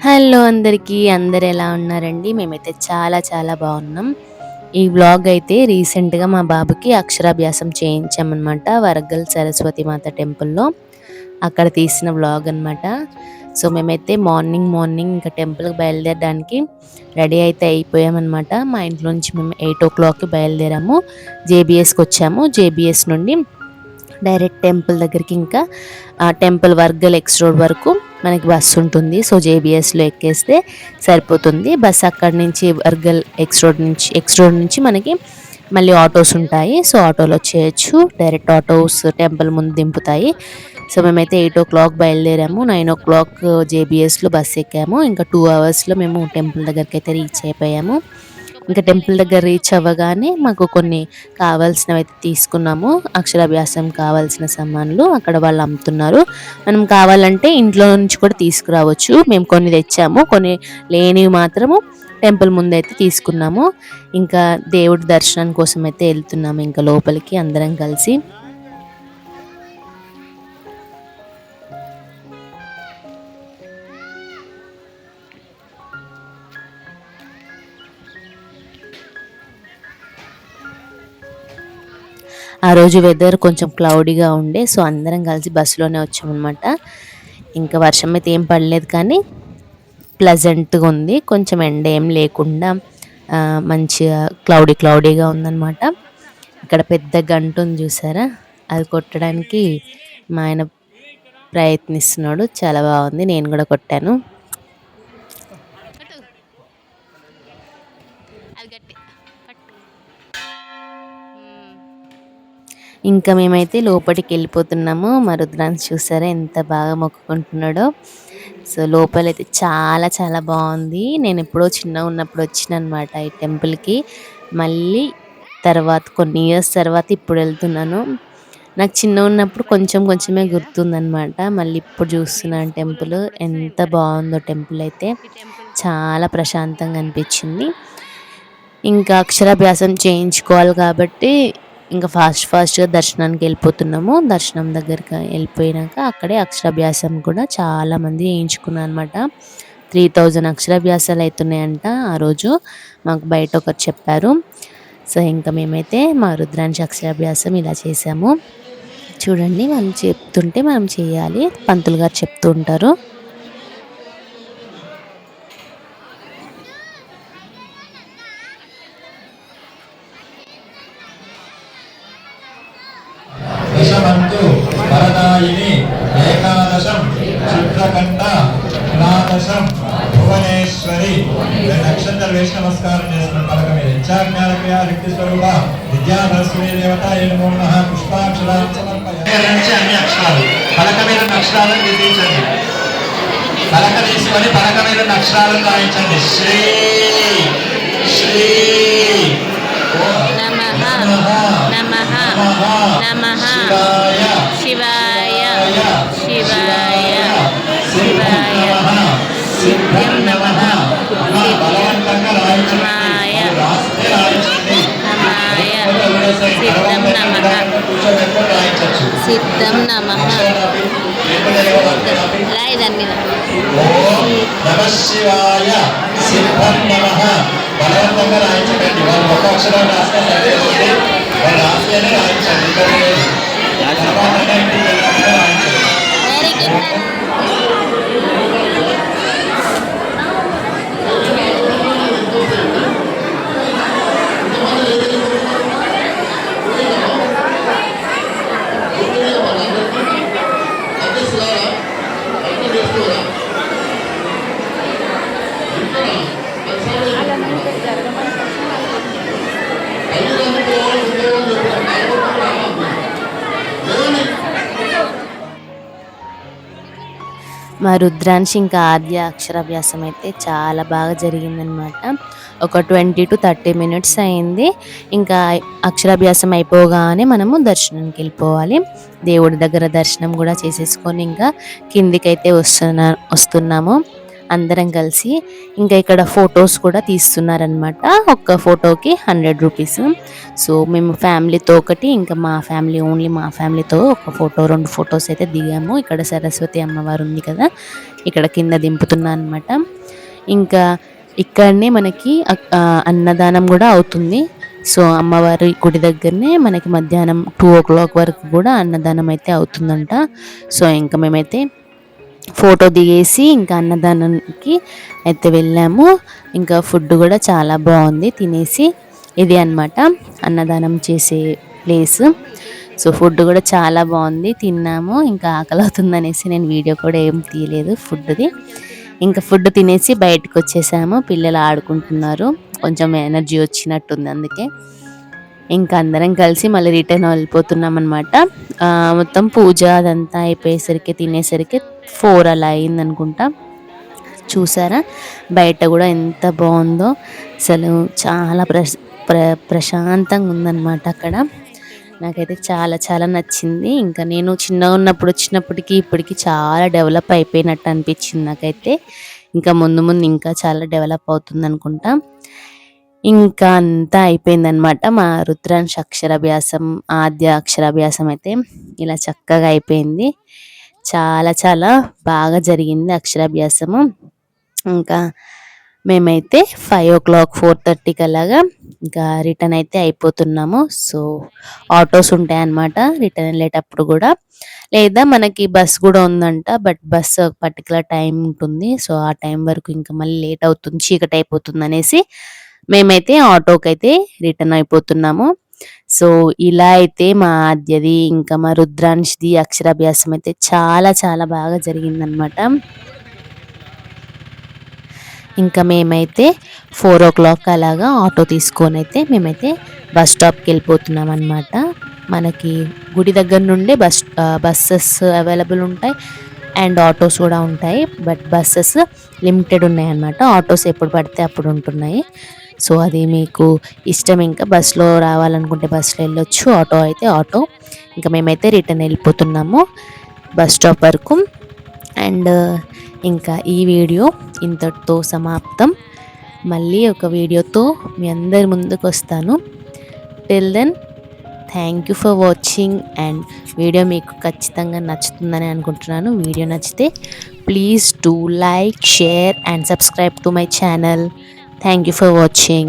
Hello అందరికీ, అందరు ఎలా ఉన్నారండి? మేమైతే చాలా చాలా బాగున్నాం. ఈ వ్లాగ్ అయితే రీసెంట్గా మా బాబుకి అక్షరాభ్యాసం చేయించామన్నమాట, వరగల్ సరస్వతి మాత టెంపుల్లో. అక్కడ తీసిన వ్లాగ్ అనమాట. సో మేమైతే మార్నింగ్ ఇంకా టెంపుల్కి బయలుదేరడానికి రెడీ అయితే అయిపోయామన్నమాట. మా ఇంట్లో నుంచి మేము 8 o'clockకి బయలుదేరాము. జేబీఎస్కి వచ్చాము. జేబీఎస్ నుండి డైరెక్ట్ టెంపుల్ దగ్గరికి, ఇంకా టెంపుల్ వర్గల్ ఎక్స్ రోడ్ వరకు మనకి బస్సు ఉంటుంది. సో జేబీఎస్లో ఎక్కేస్తే సరిపోతుంది. బస్ అక్కడి నుంచి వర్గల్ ఎక్స్ రోడ్ నుంచి మనకి మళ్ళీ ఆటోస్ ఉంటాయి. సో ఆటోలో వచ్చేయచ్చు. డైరెక్ట్ ఆటోస్ టెంపుల్ ముందు దింపుతాయి. సో మేమైతే 8 o'clock బయలుదేరాము. 9 o'clock జేబీఎస్లో బస్ ఎక్కాము. ఇంకా 2 hours మేము టెంపుల్ దగ్గరికి అయితే రీచ్ అయిపోయాము. ఇంకా టెంపుల్ దగ్గర రీచ్ అవ్వగానే మాకు కొన్ని కావాల్సినవి అయితే తీసుకున్నాము. అక్షరాభ్యాసం కావాల్సిన సామాన్లు అక్కడ వాళ్ళు అమ్ముతున్నారు. మనం కావాలంటే ఇంట్లో నుంచి కూడా తీసుకురావచ్చు. మేము కొన్ని తెచ్చాము, కొన్ని లేనివి మాత్రము టెంపుల్ ముందైతే తీసుకున్నాము. ఇంకా దేవుడి దర్శనం కోసం అయితే వెళ్తున్నాము ఇంకా లోపలికి అందరం కలిసి. ఆ రోజు వెదర్ కొంచెం క్లౌడీగా ఉండే, సో అందరం కలిసి బస్సులోనే వచ్చామన్నమాట. ఇంకా వర్షం అయితే ఏం పడలేదు, కానీ ప్లజెంట్గా ఉంది. కొంచెం ఎండ ఏం లేకుండా మంచిగా క్లౌడీగా ఉందన్నమాట. ఇక్కడ పెద్ద గంట ఉంది చూసారా, అది కొట్టడానికి మా ఆయన ప్రయత్నిస్తున్నాడు. చాలా బాగుంది, నేను కూడా కొట్టాను. ఇంకా మేమైతే లోపలికి వెళ్ళిపోతున్నాము. మా రుద్రాంశ్ చూసారా ఎంత బాగా మొక్కుకుంటున్నాడో. సో లోపలైతే చాలా చాలా బాగుంది. నేను ఎప్పుడో చిన్నగా ఉన్నప్పుడు వచ్చిన అనమాట ఈ టెంపుల్కి. మళ్ళీ తర్వాత కొన్ని ఇయర్స్ తర్వాత ఇప్పుడు వెళ్తున్నాను. నాకు చిన్నగా ఉన్నప్పుడు కొంచెమే గుర్తుందనమాట. మళ్ళీ ఇప్పుడు చూస్తున్నాను టెంపుల్. ఎంత బాగుందో టెంపుల్ అయితే, చాలా ప్రశాంతంగా అనిపించింది. ఇంకా అక్షరాభ్యాసం చేయించుకోవాలి కాబట్టి ఇంకా ఫాస్ట్గా దర్శనానికి వెళ్ళిపోతున్నాము. దర్శనం దగ్గరికి వెళ్ళిపోయినాక అక్కడే అక్షరాభ్యాసం కూడా చాలామంది చేయించుకున్నారు అనమాట. 3000 అక్షరాభ్యాసాలు అవుతున్నాయంట ఆ రోజు, మాకు బయట ఒకరు చెప్పారు. సో ఇంకా మేమైతే మా రుద్రాంశ అక్షరాభ్యాసం ఇలా చేసాము. చూడండి, వాళ్ళు చెప్తుంటే మనం చేయాలి, పంతులు గారు చెప్తూ ఉంటారు. దశమంతు వరదాయిని ఏకాదశం చిత్రకంఠ ద్వాదశం భువనేశ్వరి. నక్షత్రాలు వేసి నమస్కారం చేస్తున్న పలక మీద ఇచ్చాజ్ఞానక్రియ రిక్తి స్వరూప విద్యాధర్శిని దేవత ఏనుమోహ పుష్పాక్షరాన్ని సమర్పయామి. అన్ని అక్షరాలు పలక మీద అక్షరాలను దిద్దించండి. పలక తీసుకొని పలక మీద అక్షరాలను రాయించండి. శ్రీ శ్రీ నమః శివాయ శివాయ శివాయ సిద్ధ్యం నమః నమాయ నమాయ సిద్ధం నమః సిద్ధం నమః. దాని మీద నమ శివాయ సిద్ధం నమః. బలవంతంగా రాయించకండి. వాళ్ళు ఒక అక్షరం రాస్తే సరిపోతుంది. వాళ్ళు రాస్తేనే రాయించండి. మా రుద్రాంశ్ ఇంకా ఆద్య అక్షరాభ్యాసం అయితే చాలా బాగా జరిగిందనమాట. ఒక 20 to 30 minutes అయింది. ఇంకా అక్షరాభ్యాసం అయిపోగానే మనము దర్శనానికి వెళ్ళిపోవాలి. దేవుడి దగ్గర దర్శనం కూడా చేసేసుకొని ఇంకా కిందికైతే వస్తున్నాము. అందరం కలిసి. ఇంకా ఇక్కడ ఫొటోస్ కూడా తీస్తున్నారనమాట. ఒక్క ఫోటోకి 100 రూపీస్. సో మేము ఫ్యామిలీతో ఒకటి, ఇంకా మా ఫ్యామిలీ ఓన్లీ మా ఫ్యామిలీతో ఒక ఫోటో 2 ఫొటోస్ అయితే దిగాము. ఇక్కడ సరస్వతి అమ్మవారు ఉంది కదా, ఇక్కడ కింద దింపుతున్నా అనమాట. ఇంకా ఇక్కడనే మనకి అన్నదానం కూడా అవుతుంది. సో అమ్మవారి గుడి దగ్గరనే మనకి మధ్యాహ్నం 2 o'clock వరకు కూడా అన్నదానం అయితే అవుతుందంట. సో ఇంకా మేమైతే ఫోటో దిగేసి ఇంకా అన్నదానానికి అయితే వెళ్ళాము. ఇంకా ఫుడ్ కూడా చాలా బాగుంది, తినేసి. ఇది అన్నమాట అన్నదానం చేసే ప్లేస్. సో ఫుడ్ కూడా చాలా బాగుంది, తిన్నాము. ఇంకా ఆకలి అవుతుందనేసి నేను వీడియో కూడా ఏం తీయలేదు ఫుడ్ది. ఇంకా ఫుడ్ తినేసి బయటకు వచ్చేసాము. పిల్లలు ఆడుకుంటున్నారు, కొంచెం ఎనర్జీ వచ్చినట్టుంది అందుకే. ఇంకా అందరం కలిసి మళ్ళీ రిటర్న్ వెళ్ళిపోతున్నాం అనమాట. మొత్తం పూజ అదంతా అయిపోయేసరికి తినేసరికి 4 అలా అయింది అనుకుంటా. చూసారా బయట కూడా ఎంత బాగుందో, అసలు చాలా ప్రశాంతంగా ఉందన్నమాట అక్కడ. నాకైతే చాలా చాలా నచ్చింది. ఇంకా నేను చిన్నగా ఉన్నప్పుడు వచ్చినప్పటికీ ఇప్పటికి చాలా డెవలప్ అయిపోయినట్టు అనిపించింది నాకైతే. ఇంకా ముందు ముందు ఇంకా చాలా డెవలప్ అవుతుంది అనుకుంటా. ఇంకా అంతా అయిపోయిందనమాట. మా రుద్రాంశ అక్షరాభ్యాసం, ఆద్య అక్షరాభ్యాసం అయితే ఇలా చక్కగా అయిపోయింది. చాలా చాలా బాగా జరిగింది అక్షరాభ్యాసము. ఇంకా మేమైతే 5 o'clock 4:30కి అలాగా ఇంకా రిటర్న్ అయితే అయిపోతున్నాము. సో ఆటోస్ ఉంటాయన్నమాట రిటర్న్ వెళ్ళేటప్పుడు కూడా, లేదా మనకి బస్ కూడా ఉందంట. బట్ బస్ పర్టికులర్ టైం ఉంటుంది. సో ఆ టైం వరకు ఇంకా మళ్ళీ లేట్ అవుతుంది, చీకటి అయిపోతుంది అనేసి మేమైతే ఆటోకి అయితే రిటర్న్ అయిపోతున్నాము. సో ఇలా అయితే మా ఆద్యది ఇంకా మా రుద్రాంష్ది అక్షరాభ్యాసం అయితే చాలా చాలా బాగా జరిగిందనమాట. ఇంకా మేమైతే 4 o'clock అలాగా ఆటో తీసుకొని అయితే మేమైతే బస్ స్టాప్కి వెళ్ళిపోతున్నాం అనమాట. మనకి గుడి దగ్గర నుండే బస్సెస్ అవైలబుల్ ఉంటాయి అండ్ ఆటోస్ కూడా ఉంటాయి. బట్ బస్సెస్ లిమిటెడ్ ఉన్నాయి అన్నమాట, ఆటోస్ ఎప్పుడు పడితే అప్పుడు ఉంటున్నాయి. సో అది మీకు ఇష్టం, ఇంకా బస్సులో రావాలనుకుంటే బస్సులో వెళ్ళొచ్చు, ఆటో అయితే ఆటో. ఇంకా మేమైతే రిటర్న్ వెళ్ళిపోతున్నాము బస్ స్టాప్ వరకు. అండ్ ఇంకా ఈ వీడియో ఇంతటితో సమాప్తం. మళ్ళీ ఒక వీడియోతో మీ అందరి ముందుకు వస్తాను. Till then thank you for watching. And video మీకు ఖచ్చితంగా నచ్చుతుందని అనుకుంటున్నాను. వీడియో నచ్చితే please do like, share and subscribe to my channel. Thank you for watching.